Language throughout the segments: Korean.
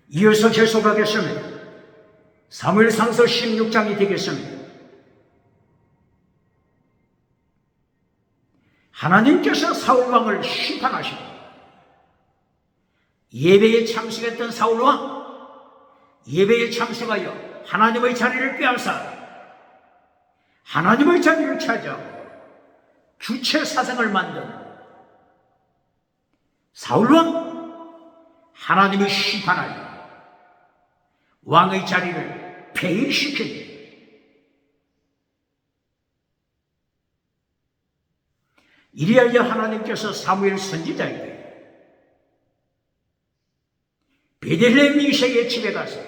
이어서 계속하겠습니다. 사무엘상서 16장이 되겠습니다. 하나님께서 사울왕을 심판하시고 예배에 참석했던 사울왕, 예배에 참석하여 하나님의 자리를 빼앗아 하나님의 자리를 차지하고 주체 사상을 만든 사울왕, 하나님이 심판하여 왕의 자리를 폐위시킵니다. 이리하여 하나님께서 사무엘 선지자에게 베들레헴 이새의 집에 가서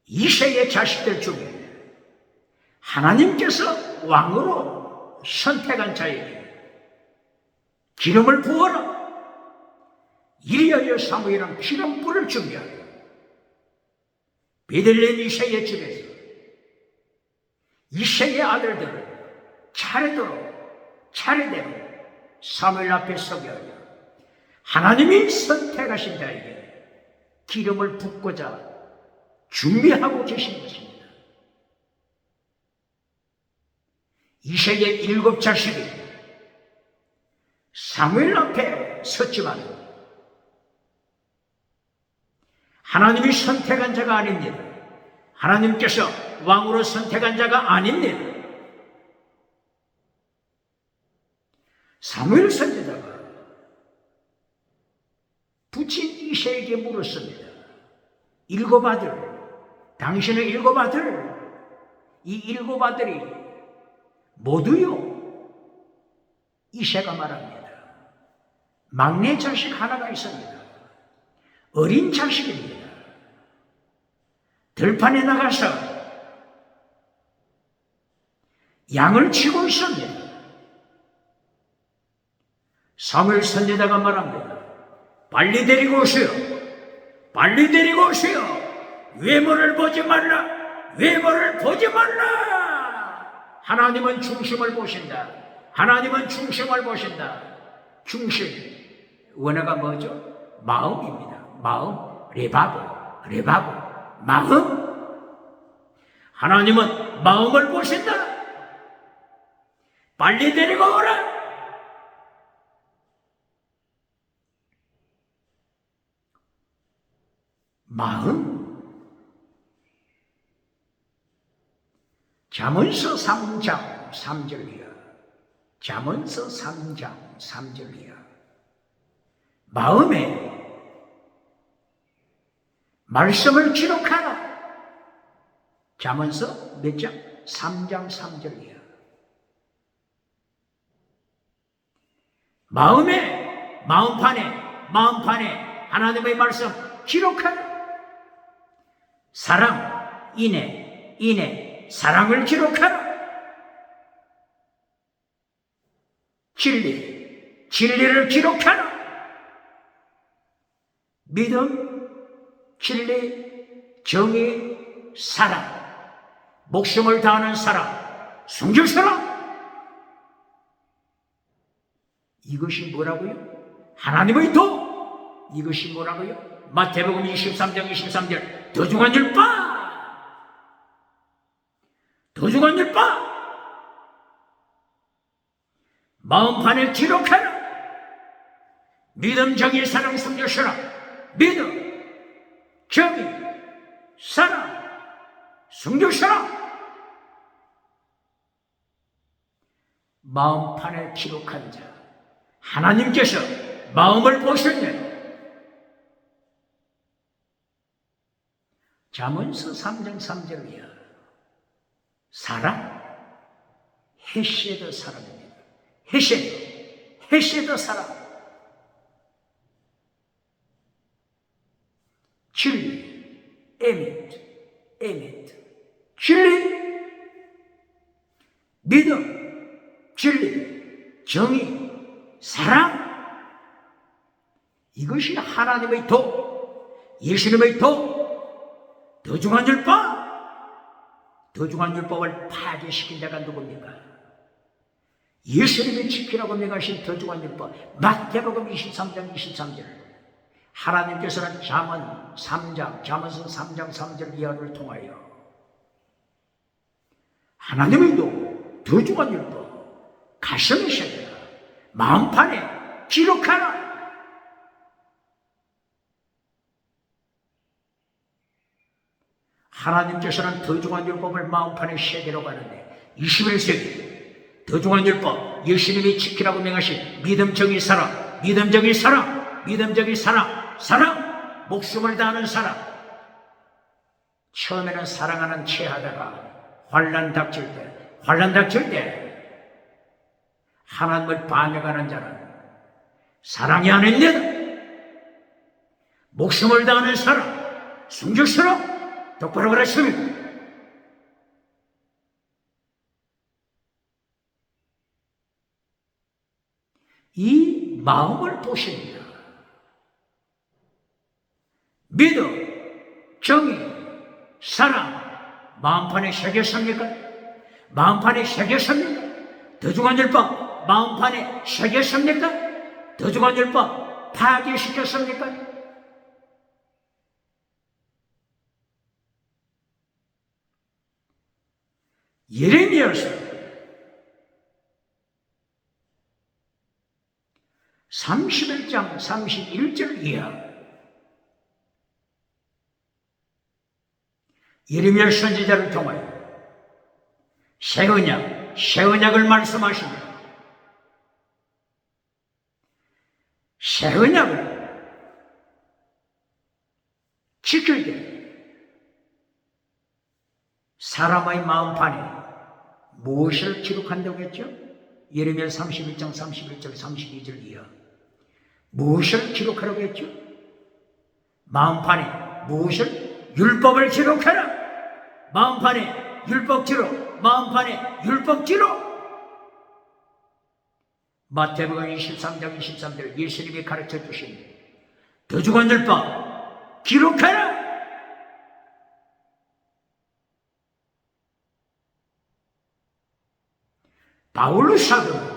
이새의 자식들 중에 하나님께서 왕으로 선택한 자에게 기름을 부어라. 이리하여 사무엘은 기름불을 준비하여 베들레헴 이새의 집에서 이새의 아들들을 차례대로 사무엘 앞에 서게 하여 하나님이 선택하신 자에게 기름을 붓고자 준비하고 계신 것입니다. 이새의 7 자식이 사무엘 앞에 섰지만 하나님이 선택한 자가 아닙니다. 하나님께서 왕으로 선택한 자가 아닙니다. 사무엘 선지자가 부친 이새에게 물었습니다. 7 아들, 당신의 7 아들, 이 7 아들이 모두요, 이새가 말합니다. 막내 자식 하나가 있습니다. 어린 자식입니다. 들판에 나가서 양을 치고 있습니다. 사무엘 선지자가 말합니다. 빨리 데리고 오시오. 빨리 데리고 오시오. 외모를 보지 말라. 외모를 보지 말라. 하나님은 중심을 보신다. 하나님은 중심을 보신다. 중심, 원어가 뭐죠? 마음입니다. 마음, 레바보, 마음. 하나님은 마음을 보신다. 빨리 데리고 오라. 마음. 잠언서 3장 3절 이하. 잠언서 3장 3절 이하. 마음에 말씀을 기록하라. 잠언서 몇 장? 3장 3절 이하. 마음판에 하나님의 말씀 기록하라. 사랑, 인애, 사랑을 기록하라. 진리를 기록하라. 믿음, 진리, 정의, 사랑, 목숨을 다하는 사랑, 숨길 사랑. 이것이 뭐라고요? 하나님의 도. 이것이 뭐라고요? 마태복음 23장 23절. 도중한 율법. 마음판에 기록하라. 믿음, 정의, 사랑, 숨겨서라. 믿음, 정의, 사랑, 숨겨서라. 마음판에 기록한 자, 하나님께서 마음을 보셨네. 잠언서 3장 3절 이하. 사랑, 헤세드 사랑입니다. 헤세드 사랑. 진리, 에밋. 진리, 믿음, 진리, 정의, 사랑. 이것이 하나님의 도, 예수님의 도. 도중한 율법을 파괴시킨 자가 누굽니까? 예수님이 지키라고 명하신 도중한 율법, 마태복음 23장 23절. 하나님께서는 잠언서 3장 3절 이하를 통하여 하나님의도 도중한 율법 가슴에 새겨라, 마음판에 기록하라. 하나님께서는 더중한 율법을 마음판에 새기라고 하는데 21세기 더중한 율법, 예수님이 지키라고 명하신 믿음적인 사랑, 믿음적인 사랑, 믿음적인 사랑, 목숨을 다하는 사랑. 처음에는 사랑하는 채 하다가 환난 닥칠 때 하나님을 반역하는 자는 사랑이 아닙니다. 목숨을 다하는 사랑, 순결스러워. 똑바로 그러십니까? 이 마음을 보십니다. 믿음, 정의, 사랑, 마음판에 새겼습니까? 마음판에 새겼습니까? 더중한 율법, 마음판에 새겼습니까? 더중한 율법, 파괴시켰습니까? 예레미야서 31장 31절 이하, 예레미야 선지자를 통하여 새 언약을 말씀하십니다. 새 언약을 지킬 때 사람의 마음판에 무엇을 기록한다고 했죠? 예레미야 31장 31절 32절 이하, 무엇을 기록하라고 했죠? 마음판에 무엇을? 율법을 기록하라. 마음판에 율법 기록, 마음판에 율법 기록. 마태복음 23장 23절 예수님이 가르쳐 주신 더중한 율법 기록하라. 바울 사도는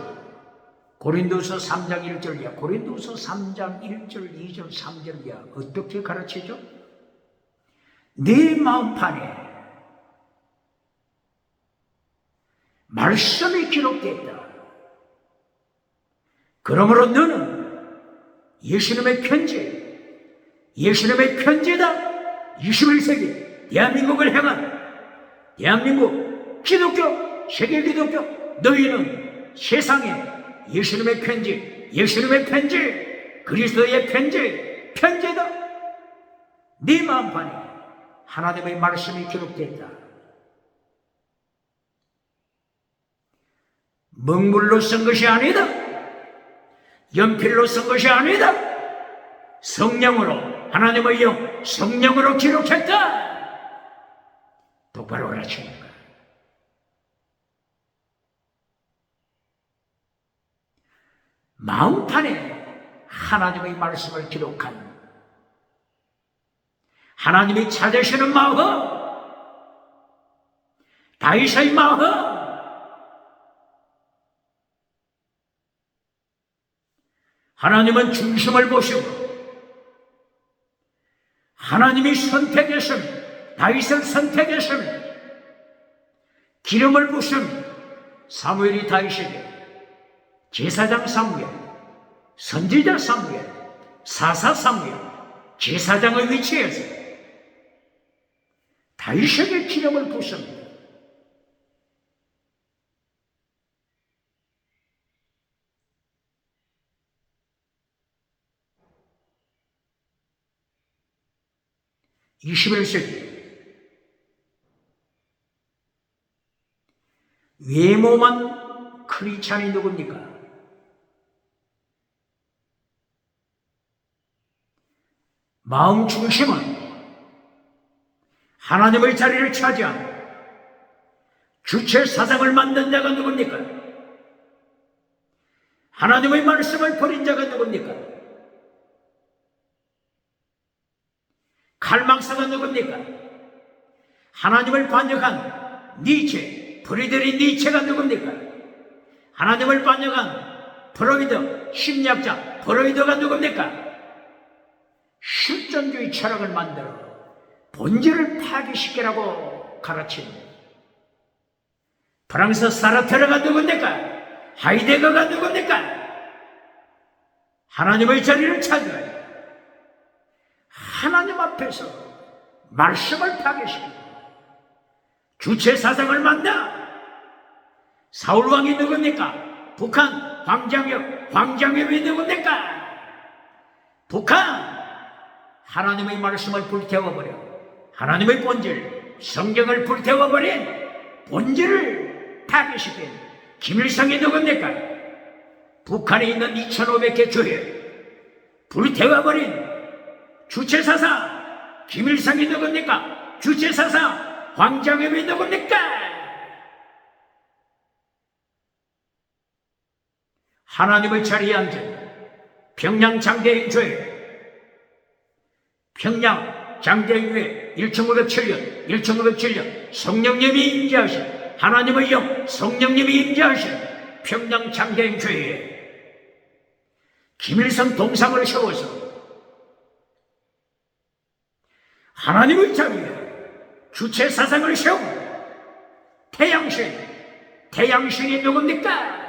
고린도서 3장 1절 이하, 고린도서 3장 1절 2절 3절 이하 어떻게 가르치죠? 네 마음판에 말씀이 기록되었다. 그러므로 너는 예수님의 편지다. 21세기 대한민국을 향한 대한민국 기독교, 세계 기독교, 너희는 세상에 예수님의 편지, 그리스도의 편지다. 네 마음판에 하나님의 말씀이 기록되었다. 먹물로 쓴 것이 아니다. 연필로 쓴 것이 아니다. 성령으로, 하나님의 영, 성령으로 기록했다. 똑바로 가르칩니다. 마음판에 하나님의 말씀을 기록한 하나님이 찾으시는 마음, 다윗의 마음, 하나님은 중심을 보시고 하나님이 선택했습니다. 다윗을 선택했습니다. 기름을 부으신 사무엘이 다윗에게 제사장 사무엘, 선지자 사무엘, 사사 사무엘, 제사장의 위치에서 다윗에게 기름을 부습니다. (21세기) 외모만 크리스찬이 누굽니까? 마음 중심은 하나님의 자리를 차지한 주체 사상을 만든 자가 누굽니까? 하나님의 말씀을 버린 자가 누굽니까? 칼막사가 누굽니까? 하나님을 반역한 니체, 프리드리 니체가 누굽니까? 하나님을 반역한 프로이드, 심리학자 프로이드가 누굽니까? 실존주의 철학을 만들어 본질을 파괴시키라고 가르칩니다. 프랑스 사르트르가 누굽니까? 하이데거가 누굽니까? 하나님의 자리를 찾아야 하나님 앞에서 말씀을 파괴시키고 주체 사상을 만나. 사울왕이 누굽니까? 북한 황장엽이 누굽니까? 북한 하나님의 말씀을 불태워버려 하나님의 본질 성경을 불태워버린 본질을 파괴시킨 김일성이 누굽니까? 북한에 있는 2500개 교회 불태워버린 주체사상 김일성이 누굽니까? 주체사상 황장엽이 누굽니까? 하나님의 자리에 앉은 평양 장대행교회, 평양 장대행교회 1907년 성령님이 임재하신 하나님의 영 성령님이 임재하신 평양 장대행교회에 김일성 동상을 세워서 하나님의 자리에 주체 사상을 세우고 태양신이 누굽니까?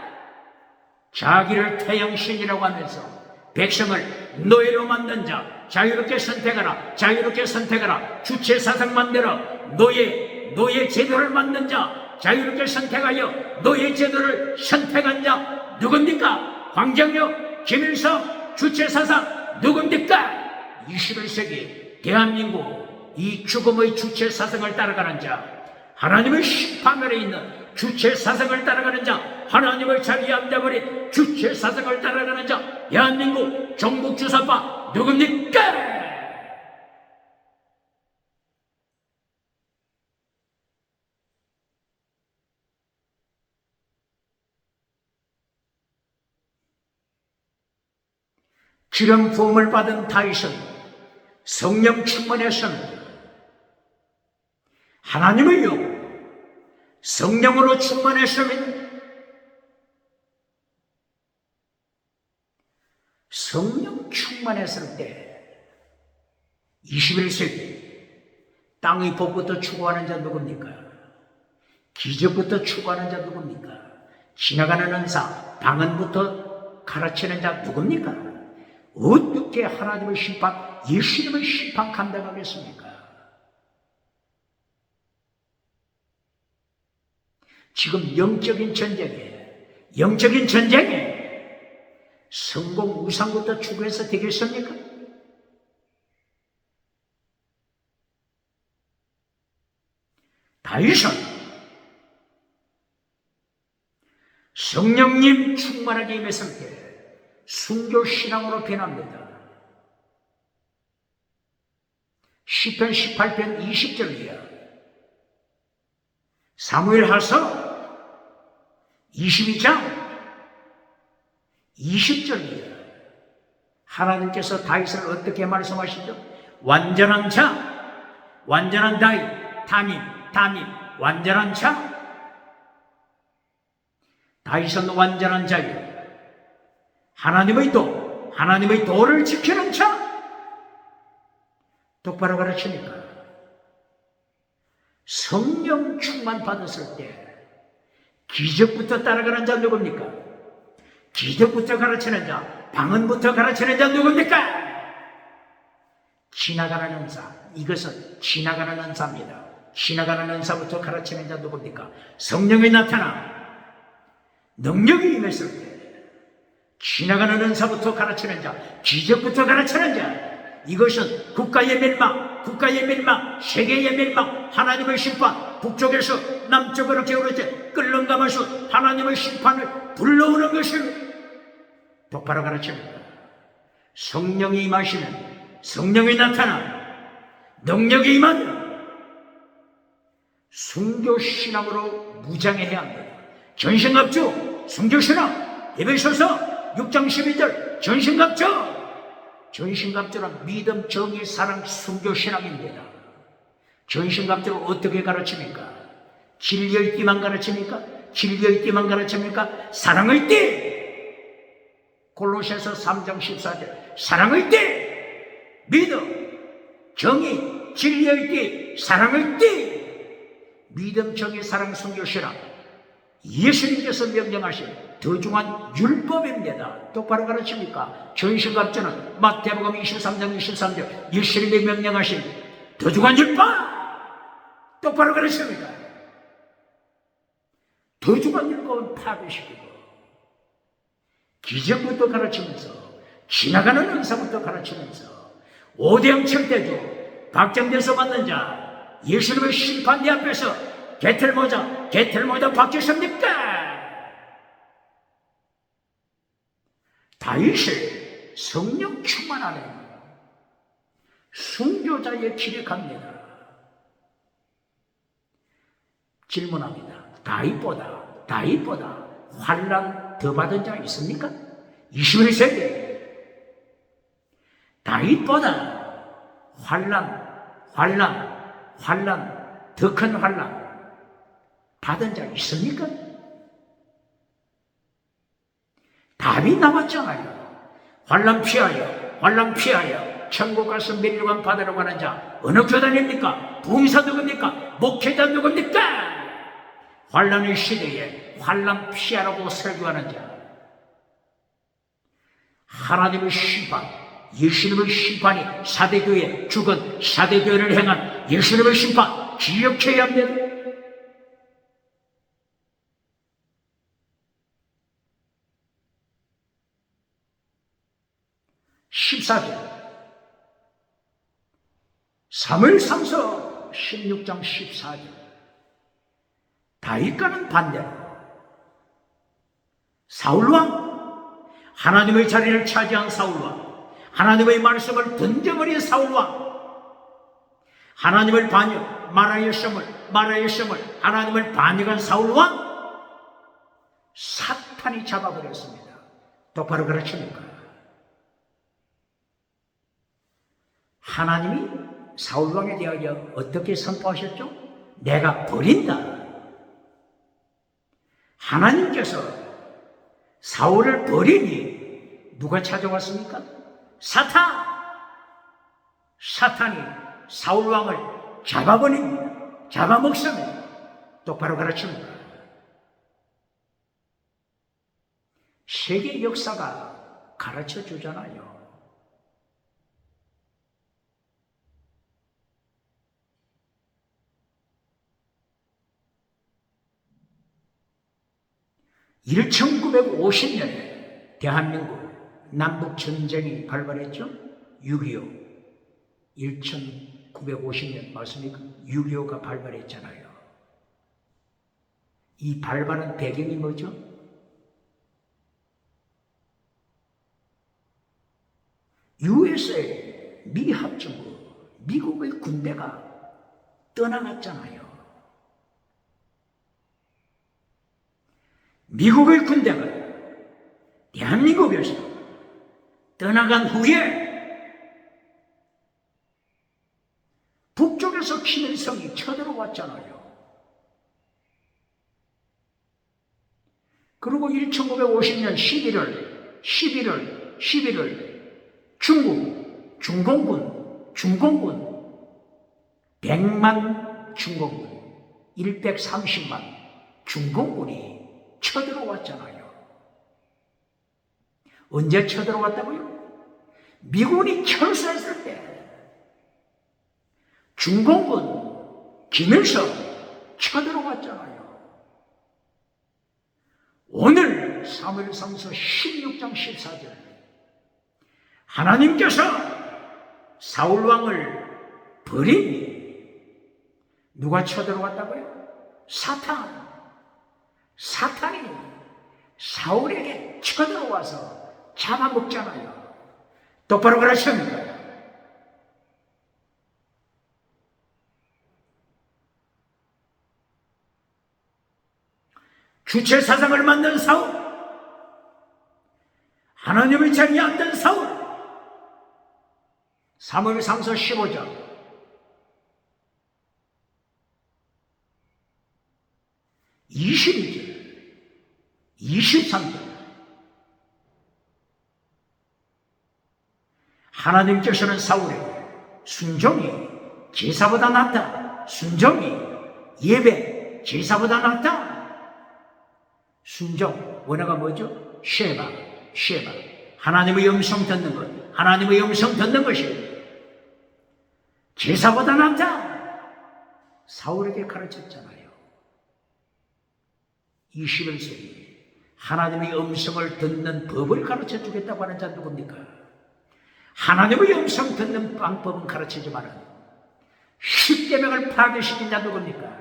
자기를 태양신이라고 하면서 백성을 노예로 만든 자 자유롭게 선택하라 주체 사상 만들어 노예 제도를 만든 자 자유롭게 선택하여 노예 제도를 선택한 자 누굽니까? 황장엽, 김일성, 주체 사상 누굽니까? 21세기 대한민국 이 죽음의 주체 사상을 따라가는 자 하나님의 심판 아래 있는 주체 사상을 따라가는 자 하나님의 자리에 앉아버린 주체 사상을 따라가는 자 대한민국 종북주사파 누굽니까? 기름 부음을 받은 다윗은 성령 충만했습니다. 하나님의 영 성령으로 충만했습니다. 성령 충만했을 때 21세기 땅의 복부터 추구하는 자 누굽니까? 기적부터 추구하는 자 누굽니까? 지나가는 은사 방언부터 가르치는 자 누굽니까? 어떻게 하나님의 심판 예수님의 심판 감당하겠습니까? 지금 영적인 전쟁에 성공 우상부터 추구해서 되겠습니까? 다윗은 성령님 충만하게 임했을 때 순교신앙으로 변합니다. 시편 18편 20절이야. 사무엘하서 22장 20절이에요. 하나님께서 다윗을 어떻게 말씀하시죠? 완전한 자, 완전한 다윗, 담임, 완전한 자. 다윗은 완전한 자예요. 하나님의 도를 지키는 자. 똑바로 가르치니까 성령 충만 받았을 때 기적부터 따라가는 자 누굽니까? 기적부터 가르치는 자, 방언부터 가르치는 자 누굽니까? 지나가는 은사, 이것은 지나가는 은사입니다. 지나가는 은사부터 가르치는 자 누굽니까? 성령이 나타나 능력이 임했을 때 지나가는 은사부터 가르치는 자, 기적부터 가르치는 자, 이것은 국가의 멸망, 세계의 멸망, 하나님의 심판, 북쪽에서 남쪽으로 기울어져 끌렁가면서 하나님의 심판을 불러오는 것을 똑바로 가르칩니다. 성령이 임하시면, 성령이 나타나 능력이 임하면 순교신앙으로 무장해야 합니다. 전신갑주, 순교신앙, 에베소서 6장 12절 전신갑주는 믿음, 정의, 사랑, 순교신앙입니다. 전신갑주를 어떻게 가르칩니까? 진리의 띠만 가르칩니까? 사랑의 띠! 골로새서 3장 14절 사랑의 띠! 믿음, 정의, 진리의 띠, 사랑의 띠, 믿음, 정의, 사랑, 순교, 신앙, 예수님께서 명령하신 더 중한 율법입니다. 똑바로 가르칩니까? 전신갑주는 마태복음 23장 23절 예수님이 명령하신 더 중한 율법 똑바로 가르칩니다. 더 중한 율법은 파괴시키고 기적부터 가르치면서 지나가는 은사부터 가르치면서 오대양 칠대주 박정대서 받는 자 예수님의 심판대 앞에서 개털모자 박히십니까? 다윗을 성령 충만하는 순교자의 길에 갑니다. 질문합니다. 다윗보다 환난 더 받은 자 있습니까? 21세기 다윗보다 더 큰 환난 받은 자 있습니까? 답이 나왔잖아요. 환난 피하여 천국 가서 면류관 받으려고 하는 자 어느 교단입니까? 부흥사 누굽니까? 목회자 누굽니까? 환난의 시대에 환난 피하라고 설교하는 자 하나님의 심판, 예수님의 심판이 사대교회 죽은 사대교회를 행한 예수님의 심판 기억해야 합니다. 14절 사무엘상서 16장 14절 다윗과는 반대로 사울왕 하나님의 자리를 차지한 사울왕 하나님의 말씀을 던져버린 사울왕 하나님을 반역 마라의 성을 하나님을 반역한 사울왕 사탄이 잡아버렸습니다. 똑바로 가르칩니까? 하나님이 사울왕에 대하여 어떻게 선포하셨죠? 내가 버린다. 하나님께서 사울을 버리니 누가 찾아왔습니까? 사탄이 사울왕을 잡아버립니다. 잡아먹습니다. 똑바로 가르칩니다. 세계 역사가 가르쳐 주잖아요. (1950년에) 대한민국 남북전쟁이 발발했죠. 6.25 1950년 맞습니까? 6.25가 발발했잖아요. 이 발발한 배경이 뭐죠? USA 미합중국 미국의 군대가 떠나갔잖아요. 미국의 군대가 대한민국에서 떠나간 후에 북쪽에서 김일성이 쳐들어왔잖아요. 그리고 1950년 11월 중공군 100만 중공군 130만 중공군이 쳐들어왔잖아요. 언제 쳐들어왔다고요? 미군이 철수했을 때 중공군 김일성 쳐들어왔잖아요. 오늘 사무엘상서 16장 14절 하나님께서 사울왕을 버리니 누가 쳐들어왔다고요? 사탄이 사울에게 쳐들어와서 잡아먹잖아요. 똑바로 가르칩니다. 주체사상을 만든 사울, 하나님의 자리에 앉은 사울, 사무엘상서 15장 22절 23절 하나님께서는 사울에게 순종이 제사보다 낫다. 순종이 예배 제사보다 낫다. 순종 원어가 뭐죠? 쉐바. 하나님의 음성 듣는 것, 하나님의 음성 듣는 것이 제사보다 낫다. 사울에게 가르쳤잖아요. 21세기 하나님의 음성을 듣는 법을 가르쳐 주겠다고 하는 자 누굽니까? 하나님의 음성 듣는 방법은 가르치지만 십계명을 파괴시킨 자 누굽니까?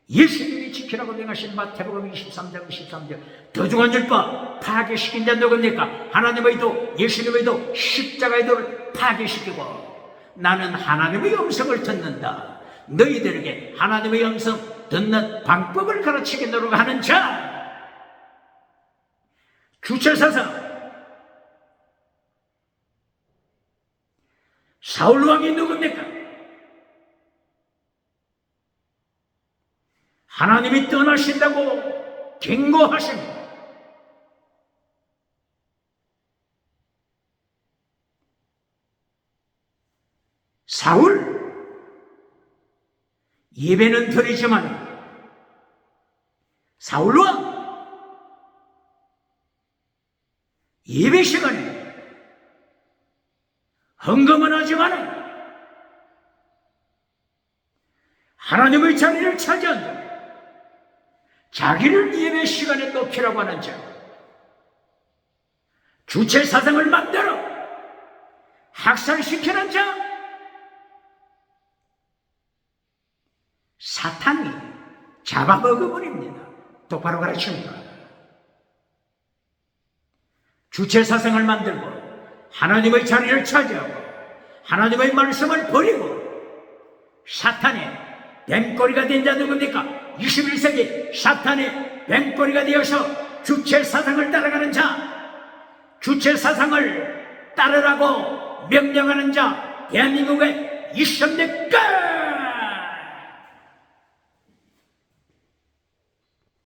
예수님이 지키라고 명하신 마태복음 23장 23절 더 중한 율법 파괴시킨 자 누굽니까? 하나님의 도, 예수님의 도, 십자가의 도를 파괴시키고 나는 하나님의 음성을 듣는다. 너희들에게 하나님의 음성 듣는 방법을 가르치게 노력하는 자. 주체사상 사울왕이 누굽니까? 하나님이 떠나신다고 경고하십니다. 사울 예배는 드리지만 사울왕 예배 시간에 헌금은 하지만 하나님의 자리를 차지한다. 자기를 예배 시간에 높이라고 하는 자, 주체 사상을 만들어 학살시키는 자, 사탄이 잡아먹어버립니다. 똑바로 가르칩니까? 주체 사상을 만들고 하나님의 자리를 차지하고 하나님의 말씀을 버리고 사탄의 뱀꼬리가 된 자 누굽니까? 21세기 사탄의 뱀꼬리가 되어서 주체 사상을 따라가는 자, 주체 사상을 따르라고 명령하는 자, 대한민국에 있습니까?